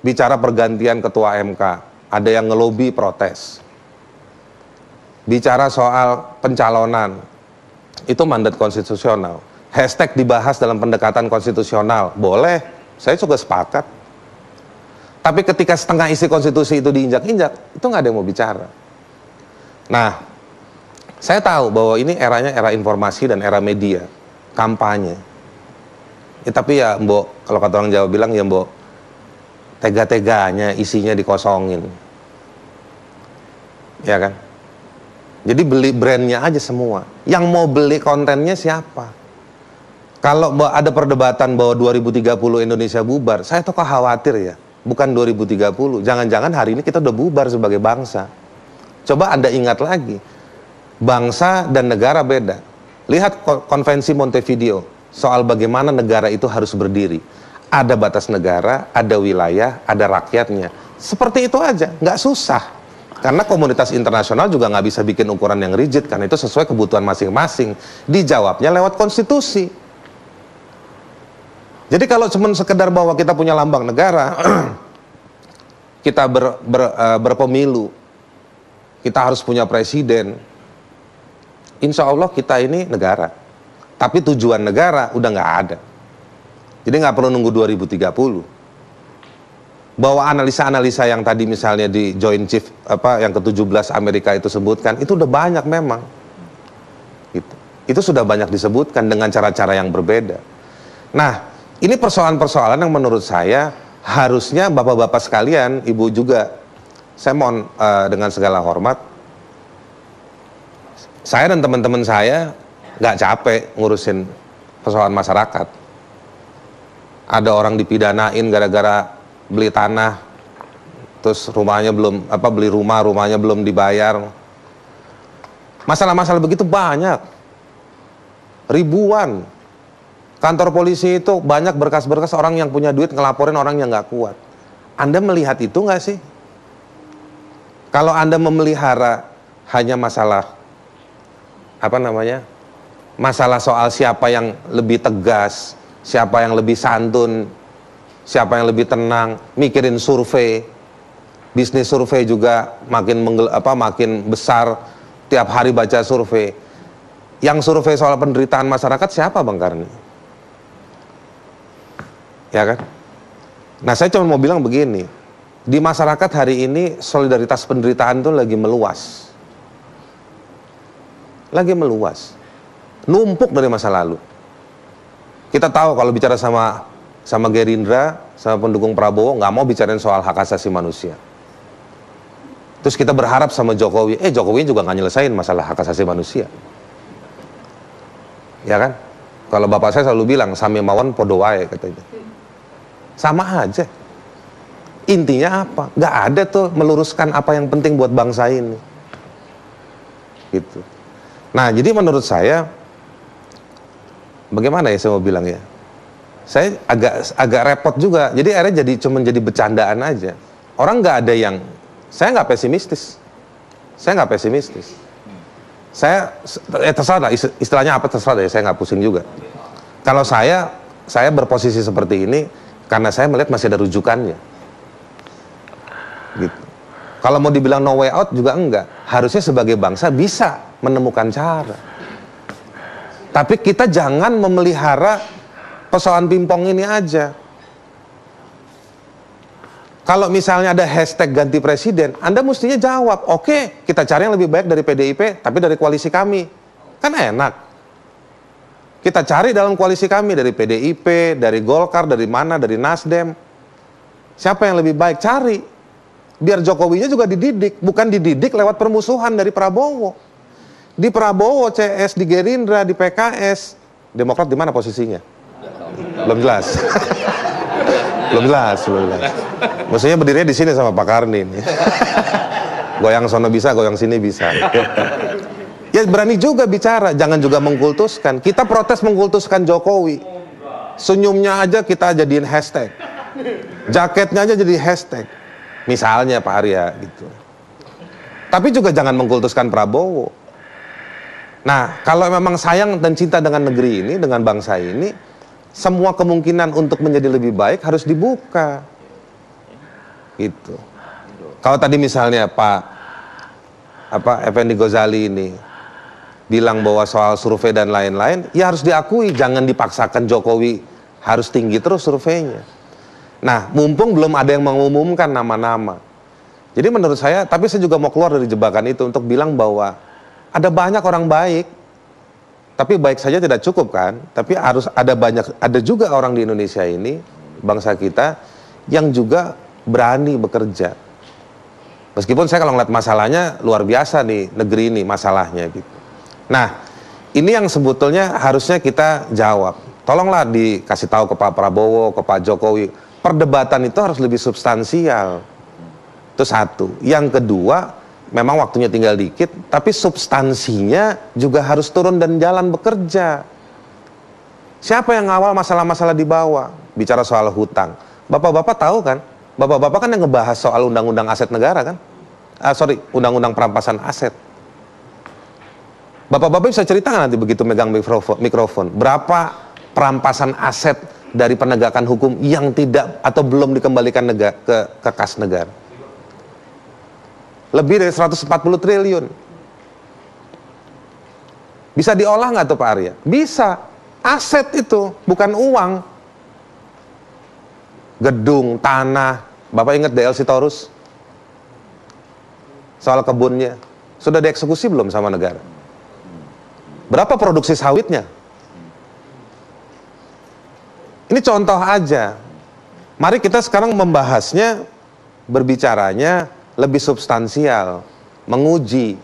bicara pergantian ketua MK, ada yang ngelobi protes. Bicara soal pencalonan, itu mandat konstitusional. Hashtag dibahas dalam pendekatan konstitusional, boleh, saya juga sepakat. Tapi ketika setengah isi konstitusi itu diinjak-injak, itu nggak ada yang mau bicara. Nah, saya tahu bahwa ini eranya era informasi dan era media, kampanye. Ya, tapi ya mbok, kalau kata orang Jawa bilang ya mbok, tega-teganya isinya dikosongin. Ya kan? Jadi beli brandnya aja semua. Yang mau beli kontennya siapa? Kalau ada perdebatan bahwa 2030 Indonesia bubar, saya tuh khawatir ya. Bukan 2030, jangan-jangan hari ini kita udah bubar sebagai bangsa. Coba Anda ingat lagi, bangsa dan negara beda. Lihat konvensi Montevideo, soal bagaimana negara itu harus berdiri. Ada batas negara, ada wilayah, ada rakyatnya. Seperti itu aja, nggak susah. Karena komunitas internasional juga nggak bisa bikin ukuran yang rigid, karena itu sesuai kebutuhan masing-masing. Dijawabnya lewat konstitusi. Jadi kalau cuma sekedar bahwa kita punya lambang negara, kita berpemilu, kita harus punya presiden, insya Allah kita ini negara. Tapi tujuan negara udah nggak ada. Jadi nggak perlu nunggu 2030. Bahwa analisa-analisa yang tadi misalnya di Joint Chief yang ke-17 Amerika itu sebutkan, itu udah banyak memang. Gitu. Itu sudah banyak disebutkan dengan cara-cara yang berbeda. Nah, ini persoalan-persoalan yang menurut saya harusnya bapak-bapak sekalian, ibu juga, saya mohon dengan segala hormat, saya dan teman-teman saya nggak capek ngurusin persoalan masyarakat. Ada orang dipidanain gara-gara beli tanah, terus rumahnya belum, beli rumahnya belum dibayar. Masalah-masalah begitu banyak, ribuan. Kantor polisi itu banyak berkas-berkas orang yang punya duit ngelaporin orang yang nggak kuat. Anda melihat itu nggak sih? Kalau Anda memelihara hanya masalah masalah soal siapa yang lebih tegas, siapa yang lebih santun, siapa yang lebih tenang, mikirin survei, bisnis survei juga makin besar, tiap hari baca survei. Yang survei soal penderitaan masyarakat siapa, Bang Karni? Ya kan? Nah, saya cuma mau bilang begini, di masyarakat hari ini solidaritas penderitaan itu lagi meluas. Lagi meluas. Numpuk dari masa lalu. Kita tahu kalau bicara sama Gerindra, sama pendukung Prabowo, nggak mau bicarain soal hak asasi manusia. Terus kita berharap sama Jokowi, Jokowi juga nggak nyelesain masalah hak asasi manusia. Ya kan? Kalau bapak saya selalu bilang, sami mawon podo wae katanya. Sama aja. Intinya apa? Nggak ada tuh meluruskan apa yang penting buat bangsa ini. Gitu. Nah, jadi menurut saya, bagaimana ya saya mau bilang ya? Saya agak repot juga. Jadi akhirnya cuma jadi bercandaan aja. Orang nggak ada yang, saya nggak pesimistis. Saya nggak pesimistis. Saya terserah lah, istilahnya apa terserah ya, saya nggak pusing juga. Kalau saya berposisi seperti ini karena saya melihat masih ada rujukannya. Gitu. Kalau mau dibilang no way out juga enggak. Harusnya sebagai bangsa bisa menemukan cara. Tapi kita jangan memelihara persoalan pingpong ini aja. Kalau misalnya ada hashtag ganti presiden, Anda mestinya jawab, oke, kita cari yang lebih baik dari PDIP, tapi dari koalisi kami. Kan enak. Kita cari dalam koalisi kami, dari PDIP, dari Golkar, dari mana, dari Nasdem. Siapa yang lebih baik? Cari. Biar Jokowinya juga dididik, bukan dididik lewat permusuhan dari Prabowo. Di Prabowo, CS, di Gerindra, di PKS, Demokrat di mana posisinya? Belum jelas. Belum jelas. Maksudnya berdirinya di sini sama Pak Karni ini. Goyang sono bisa, goyang sini bisa. Ya berani juga bicara, jangan juga mengkultuskan. Kita protes mengkultuskan Jokowi. Senyumnya aja kita jadiin hashtag. Jaketnya aja jadi hashtag. Misalnya Pak Arya gitu. Tapi juga jangan mengkultuskan Prabowo. Nah, kalau memang sayang dan cinta dengan negeri ini, dengan bangsa ini, semua kemungkinan untuk menjadi lebih baik harus dibuka. Gitu. Kalau tadi misalnya Pak Effendi Ghazali ini bilang bahwa soal survei dan lain-lain, ya harus diakui, jangan dipaksakan Jokowi harus tinggi terus surveinya. Nah, mumpung belum ada yang mengumumkan nama-nama. Jadi menurut saya, tapi saya juga mau keluar dari jebakan itu untuk bilang bahwa ada banyak orang baik, tapi baik saja tidak cukup kan? Tapi harus ada juga orang di Indonesia ini, bangsa kita, yang juga berani bekerja. Meskipun saya kalau ngeliat masalahnya luar biasa nih negeri ini masalahnya gitu. Nah, ini yang sebetulnya harusnya kita jawab. Tolonglah dikasih tahu ke Pak Prabowo, ke Pak Jokowi. Perdebatan itu harus lebih substansial. Itu satu. Yang kedua, memang waktunya tinggal dikit, tapi substansinya juga harus turun dan jalan bekerja. Siapa yang ngawal masalah-masalah di bawah? Bicara soal hutang. Bapak-bapak tahu kan? Bapak-bapak kan yang ngebahas soal undang-undang aset negara kan? Undang-undang perampasan aset. Bapak-bapak bisa cerita nanti begitu megang mikrofon, berapa perampasan aset dari penegakan hukum yang tidak atau belum dikembalikan ke kas negara? Lebih dari 140 triliun. Bisa diolah nggak tuh Pak Arya? Bisa. Aset itu, bukan uang. Gedung, tanah. Bapak ingat DL Sitorus? Soal kebunnya. Sudah dieksekusi belum sama negara? Berapa produksi sawitnya? Ini contoh aja. Mari kita sekarang membahasnya, berbicaranya lebih substansial, menguji.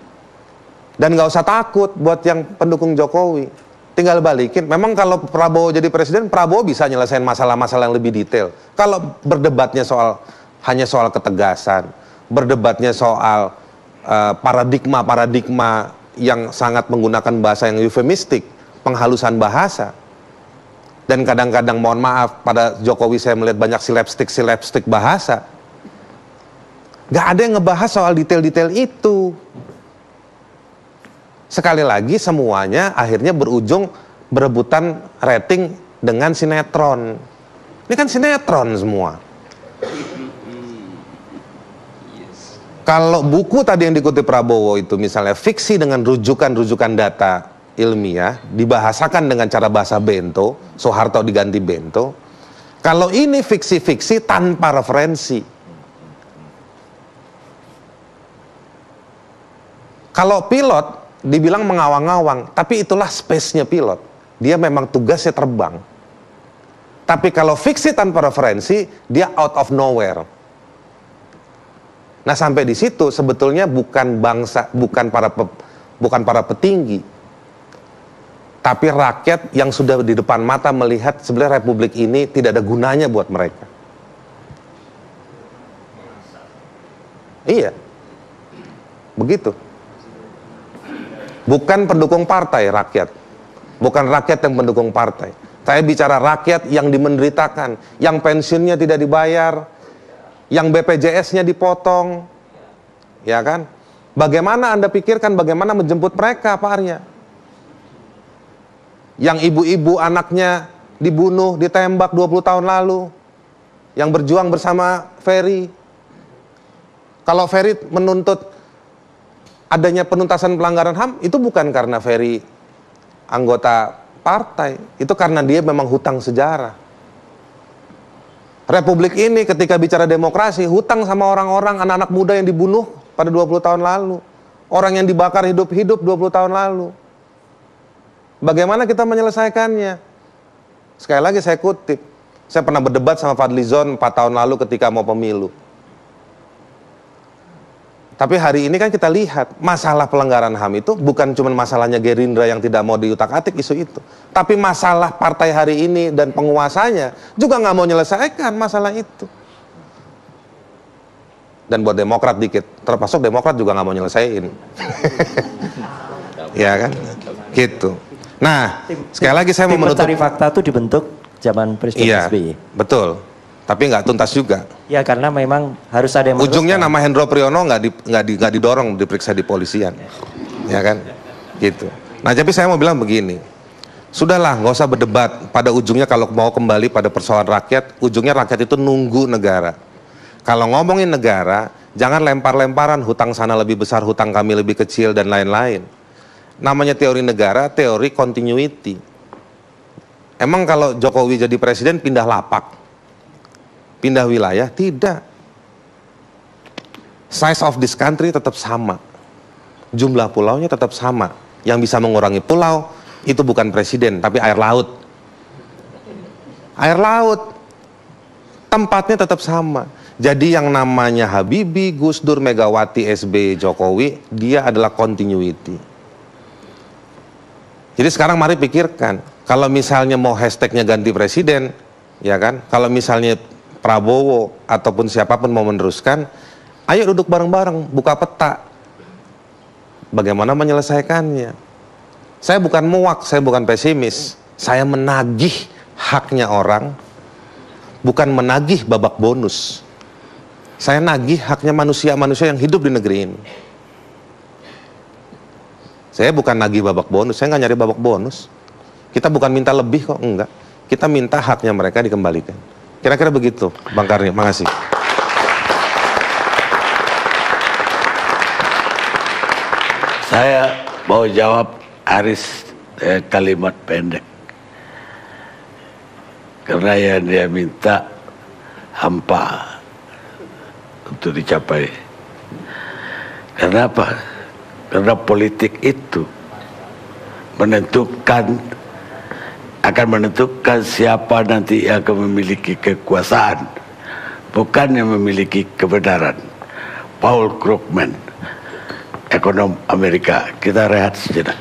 Dan nggak usah takut buat yang pendukung Jokowi. Tinggal balikin. Memang kalau Prabowo jadi presiden, Prabowo bisa nyelesain masalah-masalah yang lebih detail. Kalau berdebatnya hanya soal ketegasan, berdebatnya soal paradigma yang sangat menggunakan bahasa yang eufemistik, penghalusan bahasa. Dan kadang-kadang mohon maaf, pada Jokowi saya melihat banyak silapstik bahasa. Gak ada yang ngebahas soal detail-detail itu. Sekali lagi semuanya akhirnya berujung berebutan rating dengan sinetron. Ini kan sinetron semua. Kalau buku tadi yang dikutip Prabowo itu misalnya fiksi dengan rujukan-rujukan data ilmiah, dibahasakan dengan cara bahasa bento, Soeharto diganti bento. Kalau ini fiksi-fiksi tanpa referensi. Kalau pilot dibilang mengawang-awang, tapi itulah space-nya pilot. Dia memang tugasnya terbang. Tapi kalau fiksi tanpa referensi, dia out of nowhere. Nah, sampai di situ sebetulnya bukan bangsa, bukan para petinggi, tapi rakyat yang sudah di depan mata melihat sebenarnya republik ini tidak ada gunanya buat mereka. Iya. Begitu. Bukan pendukung partai rakyat. Bukan rakyat yang mendukung partai. Saya bicara rakyat yang dimenderitakan, yang pensiunnya tidak dibayar, yang BPJS-nya dipotong. Ya kan? Bagaimana Anda pikirkan bagaimana menjemput mereka, Pak Arya? Yang ibu-ibu anaknya dibunuh, ditembak 20 tahun lalu. Yang berjuang bersama Ferry. Kalau Ferry menuntut adanya penuntasan pelanggaran HAM, itu bukan karena Ferry anggota partai, itu karena dia memang hutang sejarah. Republik ini ketika bicara demokrasi, hutang sama orang-orang, anak-anak muda yang dibunuh pada 20 tahun lalu. Orang yang dibakar hidup-hidup 20 tahun lalu. Bagaimana kita menyelesaikannya? Sekali lagi saya kutip, saya pernah berdebat sama Fadlizon 4 tahun lalu ketika mau pemilu. Tapi hari ini kan kita lihat masalah pelanggaran HAM itu bukan cuma masalahnya Gerindra yang tidak mau diutak-atik isu itu, tapi masalah partai hari ini dan penguasanya juga nggak mau menyelesaikan masalah itu. Dan buat Demokrat dikit, termasuk Demokrat juga nggak mau nyelesain. Ya kan, gitu. Nah, sekali lagi saya mau menutup. Tim Mencari Fakta itu dibentuk zaman Presiden SBY. Betul. Tapi nggak tuntas juga. Ya karena memang harus ada yang ujungnya nama Hendro Priyono nggak didorong diperiksa di polisian, ya kan, gitu. Nah, tapi saya mau bilang begini, sudahlah nggak usah berdebat. Pada ujungnya kalau mau kembali pada persoalan rakyat, ujungnya rakyat itu nunggu negara. Kalau ngomongin negara, jangan lempar-lemparan hutang sana lebih besar, hutang kami lebih kecil, dan lain-lain. Namanya teori negara, teori continuity. Emang kalau Jokowi jadi presiden pindah lapak? Pindah wilayah? Tidak. Size of this country tetap sama. Jumlah pulaunya tetap sama. Yang bisa mengurangi pulau, itu bukan presiden, tapi air laut. Air laut. Tempatnya tetap sama. Jadi yang namanya Habibie, Gus Dur, Megawati, SBY, Jokowi, dia adalah continuity. Jadi sekarang mari pikirkan, kalau misalnya mau hashtagnya ganti presiden, ya kan? Kalau misalnya Prabowo ataupun siapapun mau meneruskan, ayo duduk bareng-bareng, buka peta. Bagaimana menyelesaikannya? Saya bukan muak, saya bukan pesimis. Saya menagih haknya orang, bukan menagih babak bonus. Saya nagih haknya manusia-manusia yang hidup di negeri ini. Saya bukan nagih babak bonus, saya nggak nyari babak bonus. Kita bukan minta lebih kok, enggak. Kita minta haknya mereka dikembalikan. Kira-kira begitu, Bang Karni. Makasih. Saya mau jawab Aris kalimat pendek. Karena yang dia minta hampa untuk dicapai. Kenapa? Karena politik itu akan menentukan siapa nanti yang akan memiliki kekuasaan, bukan yang memiliki kebenaran. Paul Krugman, ekonom Amerika. Kita rehat sejenak.